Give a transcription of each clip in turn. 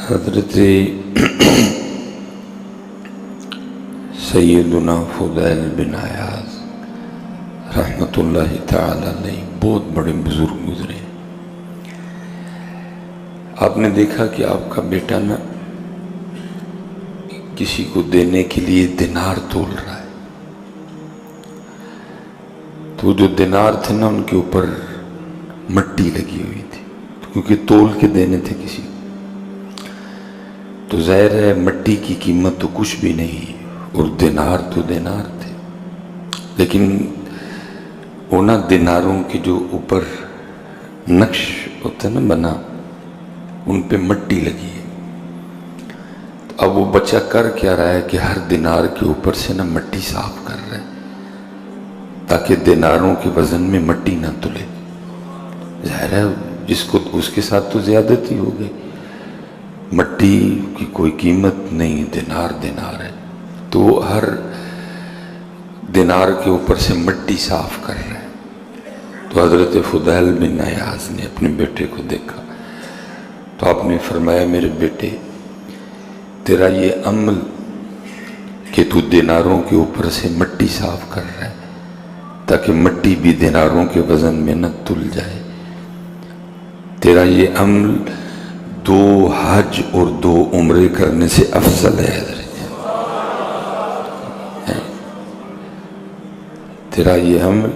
حضرت سیدنا فضیل بن عیاض رحمۃ اللہ تعالی علیہ بہت بڑے بزرگ گزرے. آپ نے دیکھا کہ آپ کا بیٹا نا کسی کو دینے کے لیے دینار تول رہا ہے، تو جو دینار تھے نا ان کے اوپر مٹی لگی ہوئی تھی کیونکہ تول کے دینے تھے کسی کو. تو ظاہر ہے مٹی کی قیمت تو کچھ بھی نہیں اور دینار تو دینار تھے، لیکن اونا دیناروں کے جو اوپر نقش ہوتا ہے نا بنا، ان پہ مٹی لگی ہے. تو اب وہ بچہ کر کیا رہا ہے کہ ہر دینار کے اوپر سے نا مٹی صاف کر رہا ہے تاکہ دیناروں کے وزن میں مٹی نہ تلے. ظاہر ہے جس کو اس کے ساتھ تو زیادتی ہو گئی، مٹی کی کوئی قیمت نہیں، دینار دینار ہے. تو وہ ہر دینار کے اوپر سے مٹی صاف کر رہے ہیں. تو حضرت فضیل بن عیاض نے اپنے بیٹے کو دیکھا تو آپ نے فرمایا، میرے بیٹے تیرا یہ عمل کہ تو دیناروں کے اوپر سے مٹی صاف کر رہا ہے تاکہ مٹی بھی دیناروں کے وزن میں نہ تل جائے، تیرا یہ عمل 2 حج اور 2 عمرے کرنے سے افضل ہے. حضرت تیرا یہ عمل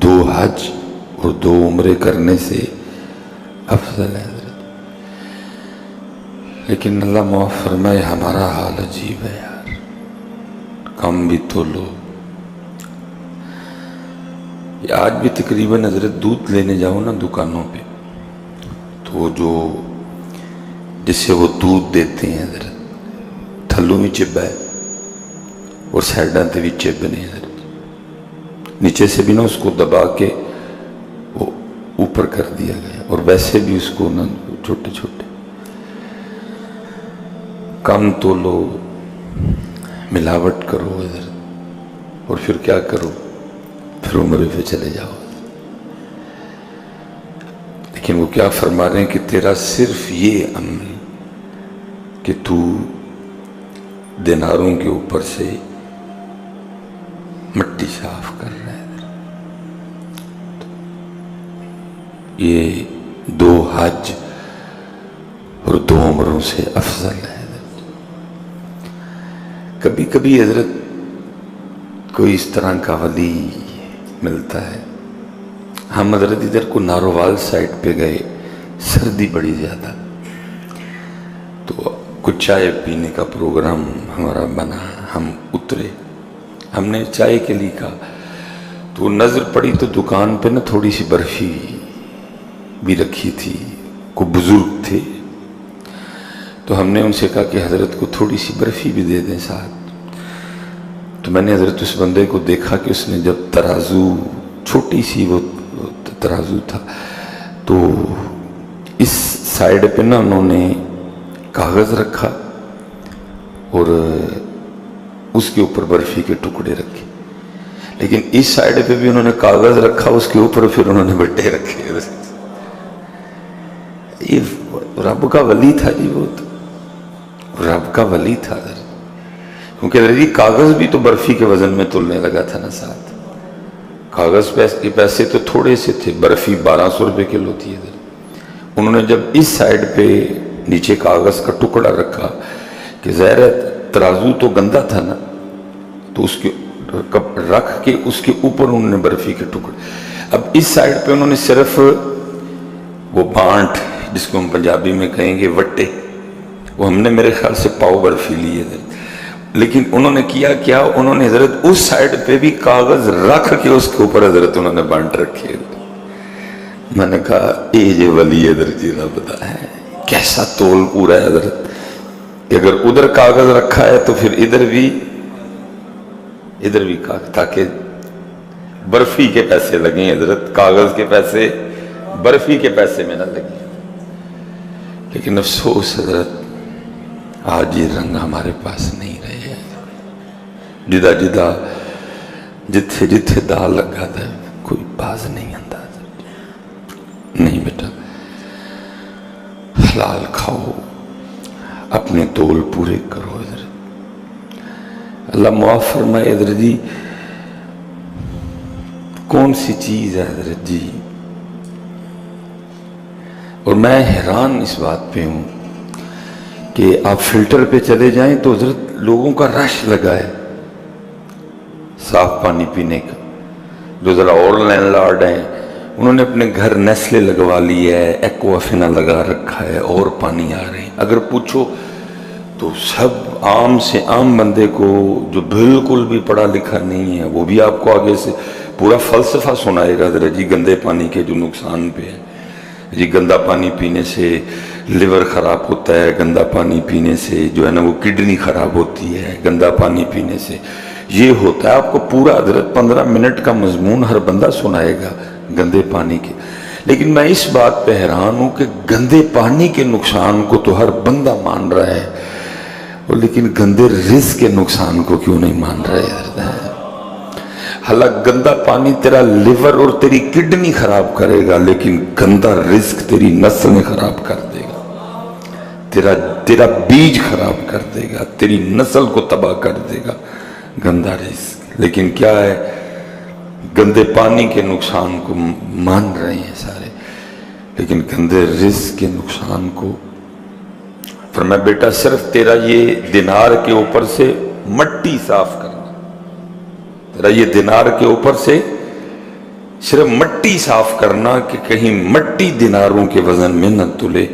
2 حج اور 2 عمرے کرنے سے افضل ہے. حضرت لیکن اللہ معاف فرمائے ہمارا حال عجیب ہے یار، کم بھی تو لو. آج بھی تقریباً حضرت دودھ لینے جاؤ نا دکانوں پہ تو جو جس سے وہ دودھ دیتے ہیں حضرت تھلوں میں چبا ہے اور سائڈاں تے بھی چب نہیں حضرت، نیچے سے بھی نا اس کو دبا کے وہ اوپر کر دیا گیا، اور ویسے بھی اس کو نا چھوٹے چھوٹے. کم تو لو، ملاوٹ کرو حضرت، اور پھر کیا کرو، پھر عمرے پہ چلے جاؤ. لیکن وہ کیا فرما رہے ہیں کہ تیرا صرف یہ عمل کہ تو دیناروں کے اوپر سے مٹی صاف کر رہا ہے، یہ 2 حج اور 2 عمروں سے افضل ہے. کبھی کبھی حضرت کوئی اس طرح کا ولی ملتا ہے. ہم حضرت ادھر کو نارووال سائٹ پہ گئے، سردی بڑی زیادہ، تو کچھ چائے پینے کا پروگرام ہمارا بنا. ہم اترے، ہم نے چائے کے لیے کہا تو نظر پڑی تو دکان پہ نا تھوڑی سی برفی بھی رکھی تھی. کوئی بزرگ تھے تو ہم نے ان سے کہا کہ حضرت کو تھوڑی سی برفی بھی دے دیں ساتھ. تو میں نے حضرت اس بندے کو دیکھا کہ اس نے جب ترازو، چھوٹی سی وہ ترازو تھا، تو اس سائڈ پہ نا انہوں نے کاغذ رکھا اور اس کے اوپر برفی کے ٹکڑے رکھے، لیکن اس سائڈ پہ بھی انہوں نے کاغذ رکھا، اس کے اوپر پھر انہوں نے بٹے رکھے. یہ رب کا ولی تھا جی، وہ تو رب کا ولی تھا کیونکہ کاغذ بھی تو برفی کے وزن میں تلنے لگا تھا نا ساتھ. کاغذ کے پیسے تو تھوڑے سے تھے، برفی 1200 روپے کلو تھی. انہوں نے جب اس سائڈ پہ نیچے کاغذ کا ٹکڑا رکھا کہ ظاہر ترازو تو گندا تھا نا، تو اس کے رکھ کے اس کے اوپر انہوں نے برفی کے ٹکڑے. اب اس سائڈ پہ انہوں نے صرف وہ بانٹ، جس کو ہم پنجابی میں کہیں گے وٹے، وہ ہم نے میرے خیال سے پاؤ برفی لی ہے. لیکن انہوں نے کیا انہوں نے حضرت اس سائڈ پہ بھی کاغذ رکھ کے اس کے اوپر حضرت انہوں نے بانٹ رکھے. میں نے کہا اے جے ولی حضرت جی رب دا ہے، کیسا تول پورا ہے حضرت کہ اگر ادھر کاغذ رکھا ہے تو پھر ادھر بھی کاغذ، تاکہ برفی کے پیسے لگیں حضرت، کاغذ کے پیسے برفی کے پیسے میں نہ لگیں. لیکن افسوس حضرت آج یہ رنگ ہمارے پاس نہیں رہے. جدہ جتھے جتھے دا لگا تھا کوئی باز نہیں آتا. نہیں بیٹا، حلال کھاؤ، اپنے تول پورے کرو حضرت. اللہ معاف فرمائے حضرت جی. کون سی چیز ہے حضرت جی؟ اور میں حیران اس بات پہ ہوں کہ آپ فلٹر پہ چلے جائیں تو حضرت لوگوں کا رش لگا ہے صاف پانی پینے کا. جو ذرا اور لینڈ لارڈ ہیں انہوں نے اپنے گھر نیسلے لگوا لی ہے, ایکوافینا لگا رکھا ہے, اور پانی آ رہے ہیں. اگر پوچھو تو سب عام سے عام بندے کو جو بالکل بھی پڑھا لکھا نہیں ہے وہ بھی آپ کو آگے سے پورا فلسفہ سنائے گا حضرت جی گندے پانی کے جو نقصان پہ ہے. جی گندا پانی پینے سے لیور خراب ہوتا ہے, گندا پانی پینے سے جو ہے نا وہ کڈنی خراب ہوتی ہے, گندا پانی پینے سے یہ ہوتا ہے. آپ کو پورا حضرت 15 منٹ کا مضمون ہر بندہ سنائے گا گندے پانی کے. لیکن میں اس بات پہ حیران ہوں کہ گندے پانی کے نقصان کو تو ہر بندہ مان رہا ہے, اور لیکن گندے رزق کے نقصان کو کیوں نہیں مان رہا ہے؟ حالانکہ گندا پانی تیرا لیور اور تیری کڈنی خراب کرے گا, لیکن گندا رزق تیری نسلیں خراب کر دے گا, تیرا بیج خراب کر دے گا, تیری نسل کو تباہ کر دے گا گندا رزق. لیکن کیا ہے, گندے پانی کے نقصان کو مان رہے ہیں سارے, لیکن گندے رزق کے نقصان کو. فرمایا بیٹا صرف تیرا یہ دینار کے اوپر سے مٹی صاف کرنا, تیرا یہ دینار کے اوپر سے صرف مٹی صاف کرنا کہ کہیں مٹی دیناروں کے وزن میں نہ تلے.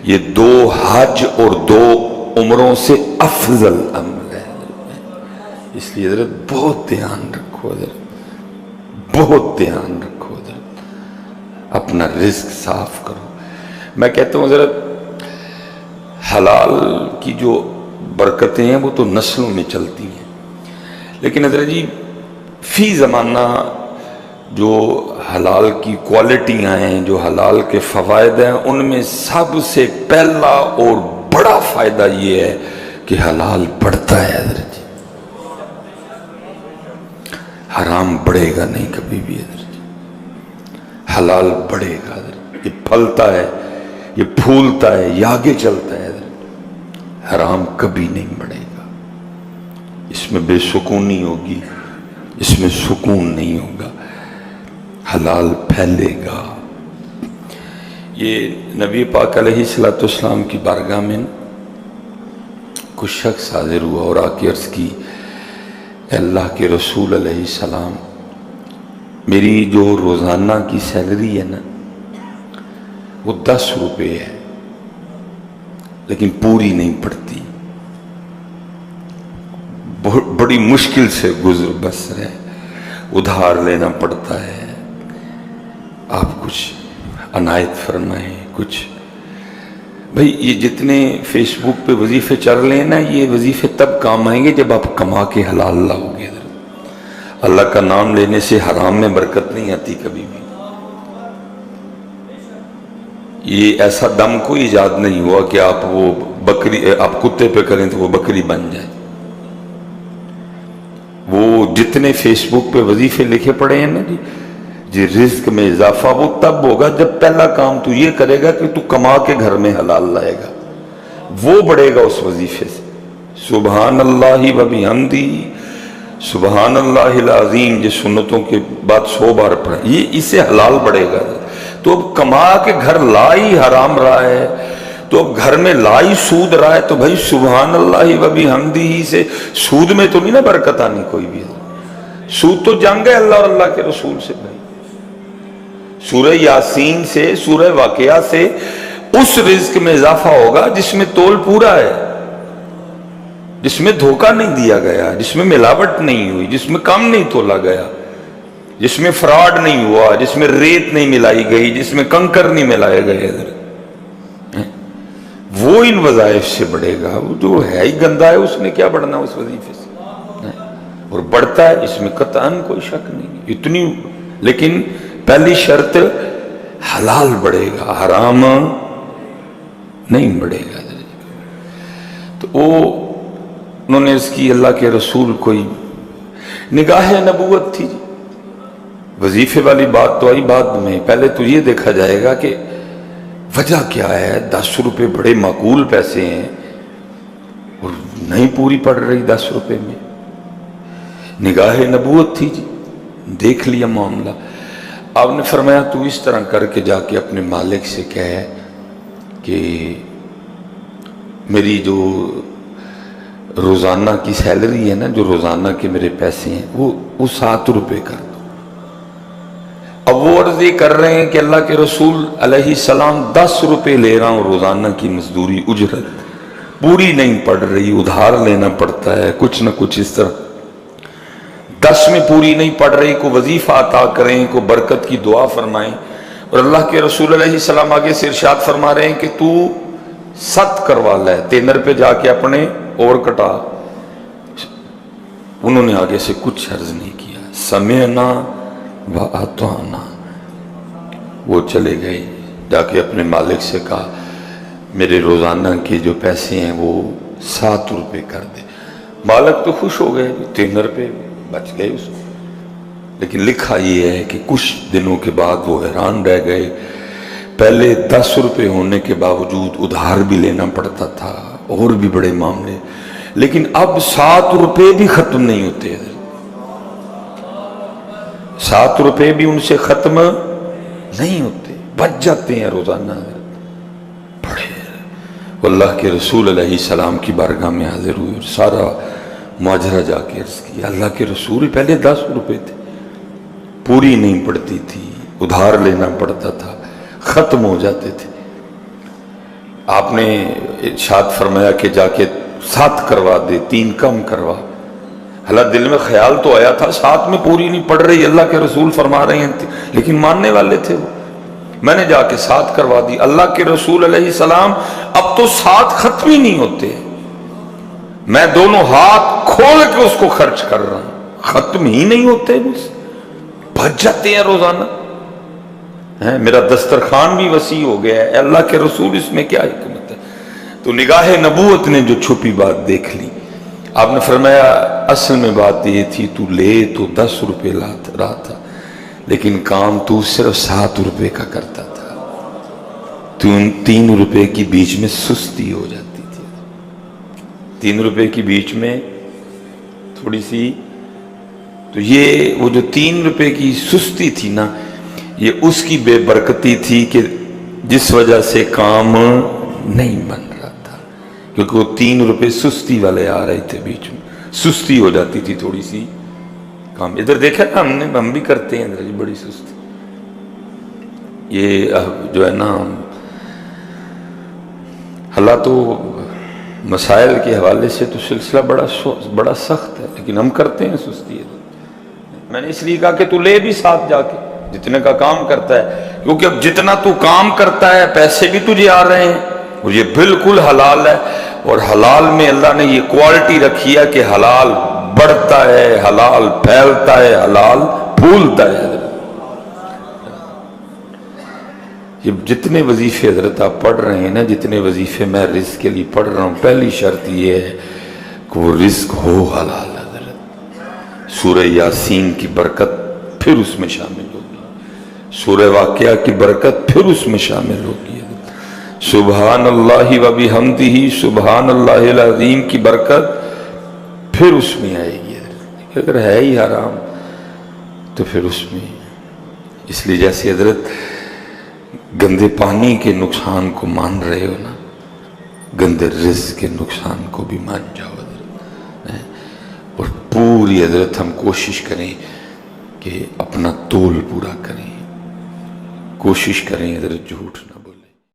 یہ 2 حج اور 2 عمروں سے افضل عمل ہے. اس لیے حضرت بہت دھیان رکھو حضرت, بہت دھیان رکھو حضرت, اپنا رزق صاف کرو. میں کہتا ہوں حضرت حلال کی جو برکتیں ہیں وہ تو نسلوں میں چلتی ہیں, لیکن حضرت جی فی زمانہ جو حلال کی کوالٹیاں ہیں, جو حلال کے فوائد ہیں, ان میں سب سے پہلا اور بڑا فائدہ یہ ہے کہ حلال بڑھتا ہے حضرت جی. حرام بڑھے گا نہیں کبھی بھی حضرت جی, حلال بڑھے گا حضرت. یہ پھلتا ہے, یہ پھولتا ہے, یہ آگے چلتا ہے حضرت. حرام کبھی نہیں بڑھے گا. اس میں بے سکونی ہوگی, اس میں سکون نہیں ہوگا. حلال پھیلے گا. یہ نبی پاک علیہ السلام کی بارگاہ میں کچھ شخص حاضر ہوا اور آ کے عرض کی, اے اللہ کے رسول علیہ السلام, میری جو روزانہ کی سیلری ہے نا وہ 10 روپے ہے, لیکن پوری نہیں پڑتی, بڑی مشکل سے گزر بسر ہے, ادھار لینا پڑتا ہے. آپ کچھ عنایت فرمائیں کچھ. بھئی یہ جتنے فیس بک پہ وظیفے چل رہے ہیں نا, یہ وظیفے تب کام آئیں گے جب آپ کما کے حلال لاؤ گے. اللہ کا نام لینے سے حرام میں برکت نہیں آتی کبھی بھی. یہ ایسا دم کوئی ایجاد نہیں ہوا کہ آپ وہ بکری, آپ کتے پہ کریں تو وہ بکری بن جائے. وہ جتنے فیس بک پہ وظیفے لکھے پڑے ہیں نا جی رزق میں اضافہ وہ تب ہوگا جب پہلا کام تو یہ کرے گا کہ تو کما کے گھر میں حلال لائے گا, وہ بڑھے گا اس وظیفے سے. سبحان اللہ و بحمدہ سبحان اللہ العظیم, یہ سنتوں کے بعد 100 بار پڑھیں, یہ اس سے حلال بڑھے گا. تو اب کما کے گھر لائی حرام رہا ہے, تو اب گھر میں لائی سود رہا ہے, تو بھائی سبحان اللہ و بحمدہ سے سود میں تو نہیں نا برکت آنی کوئی بھی. سود تو جنگ ہے اللہ اور اللہ کے رسول سے. بھائی سورہ یاسین سے, سورہ واقعہ سے اس رزق میں اضافہ ہوگا جس میں تول پورا ہے, جس میں دھوکہ نہیں دیا گیا, جس میں ملاوٹ نہیں ہوئی, جس میں کم نہیں تولا گیا, جس میں فراڈ نہیں ہوا, جس میں ریت نہیں ملائی گئی, جس میں کنکر نہیں ملائے گئے. وہ ان وظائف سے بڑھے گا. وہ جو ہے ہی گندا ہے اس نے کیا بڑھنا اس وظیفے سے, اور بڑھتا ہے اس میں قطعاً کوئی شک نہیں اتنی. لیکن پہلی شرط حلال بڑھے گا, حرام نہیں بڑھے گا. تو وہ انہوں نے اس کی اللہ کے رسول کوئی نگاہ نبوت تھی جی. وظیفے والی بات تو آئی بعد میں, پہلے تو یہ دیکھا جائے گا کہ وجہ کیا ہے. 10 روپے بڑے معقول پیسے ہیں, اور نہیں پوری پڑ رہی 10 روپے میں. نگاہ نبوت تھی جی، دیکھ لیا معاملہ. آپ نے فرمایا تو اس طرح کر کے جا کے اپنے مالک سے کہے کہ میری جو روزانہ کی سیلری ہے نا، جو روزانہ کے میرے پیسے ہیں وہ 7 روپے کر دو. اب وہ عرض یہ کر رہے ہیں کہ اللہ کے رسول علیہ السلام 10 روپے لے رہا ہوں روزانہ کی مزدوری اجرت، پوری نہیں پڑ رہی، ادھار لینا پڑتا ہے کچھ نہ کچھ اس طرح. 10 میں پوری نہیں پڑ رہی، کو وظیفہ عطا کریں، کو برکت کی دعا فرمائیں. اور اللہ کے رسول علیہ السلام آگے سے ارشاد فرما رہے ہیں کہ تو 7 کروا لے، 3 پہ جا کے اپنے اور کٹا. انہوں نے آگے سے کچھ عرض نہیں کیا. سمعنا وَأَطَعْنَا. وہ چلے گئے، جا کے اپنے مالک سے کہا میرے روزانہ کے جو پیسے ہیں وہ 7 روپے کر دے. مالک تو خوش ہو گئے، 3 روپے بچ گئے اس کو. لیکن لکھا یہ ہے کہ کچھ دنوں کے بعد وہ حیران رہ گئے. پہلے 10 روپے ہونے کے باوجود ادھار بھی لینا پڑتا تھا اور بھی بڑے معاملے، لیکن اب 7 روپے بھی ختم نہیں ہوتے. 7 روپے بھی ان سے ختم نہیں ہوتے، بچ جاتے ہیں روزانہ. بڑے اللہ کے رسول علیہ السلام کی بارگاہ میں حاضر ہوئے اور سارا ماجرا جا کے عرض کیا. اللہ کے رسول پہلے 10 روپے تھے، پوری نہیں پڑتی تھی، ادھار لینا پڑتا تھا، ختم ہو جاتے تھے. آپ نے ارشاد فرمایا کہ جا کے 7 کروا دے، 3 کم کروا. حالانکہ دل میں خیال تو آیا تھا 7 میں پوری نہیں پڑ رہی، اللہ کے رسول فرما رہے ہیں، لیکن ماننے والے تھے وہ. میں نے جا کے 7 کروا دی. اللہ کے رسول علیہ السلام اب تو 7 ختم ہی نہیں ہوتے، میں دونوں ہاتھ کھول کے اس کو خرچ کر رہا ہوں، ختم ہی نہیں ہوتے، بچ جاتے ہیں روزانہ. میرا دسترخوان بھی وسیع ہو گیا ہے. اللہ کے رسول اس میں کیا حکمت ہے؟ تو نگاہ نبوت نے جو چھپی بات دیکھ لی. آپ نے فرمایا اصل میں بات یہ تھی تو لے تو 10 روپے رہا تھا، لیکن کام تو صرف 7 روپے کا کرتا تھا. تو 3 روپے کی بیچ میں سستی ہو جاتی تھی. 3 روپے کی بیچ میں تھوڑی سی، تو یہ وہ جو 3 روپے کی سستی تھی نا، یہ اس کی بے برکتی تھی کہ جس وجہ سے کام نہیں بن رہا تھا، کیونکہ وہ 3 روپے سستی والے آ رہے تھے، بیچ میں سستی ہو جاتی تھی تھوڑی سی کام. ادھر دیکھا نا ہم بھی کرتے ہیں ادھر بڑی سستی. یہ جو ہے نا اللہ تو مسائل کے حوالے سے تو سلسلہ بڑا سخت ہے، لیکن ہم کرتے ہیں سستی. میں نے اس لیے کہا کہ تو لے بھی ساتھ جا کے جتنے کا کام کرتا ہے، کیونکہ اب جتنا تو کام کرتا ہے پیسے بھی تجھے آ رہے ہیں اور یہ بالکل حلال ہے. اور حلال میں اللہ نے یہ کوالٹی رکھی ہے کہ حلال بڑھتا ہے، حلال پھیلتا ہے، حلال پھولتا ہے. یہ جتنے وظیفے حضرت آپ پڑھ رہے ہیں نا، جتنے وظیفے میں رزق کے لیے پڑھ رہا ہوں، پہلی شرط یہ ہے کہ وہ رزق ہو حلال. حضرت سورہ یاسین کی برکت پھر اس میں شامل ہوگی، سورہ واقعہ کی برکت پھر اس میں شامل ہوگی. سبحان اللہ و بحمدہ سبحان اللہ العظیم کی برکت پھر اس میں آئے گی. اگر ہے ہی حرام تو پھر اس میں، اس لیے جیسے حضرت گندے پانی کے نقصان کو مان رہے ہو نا، گندے رزق کے نقصان کو بھی مان جاؤ حضرت. اور پوری حضرت ہم کوشش کریں کہ اپنا تول پورا کریں، کوشش کریں حضرت جھوٹ نہ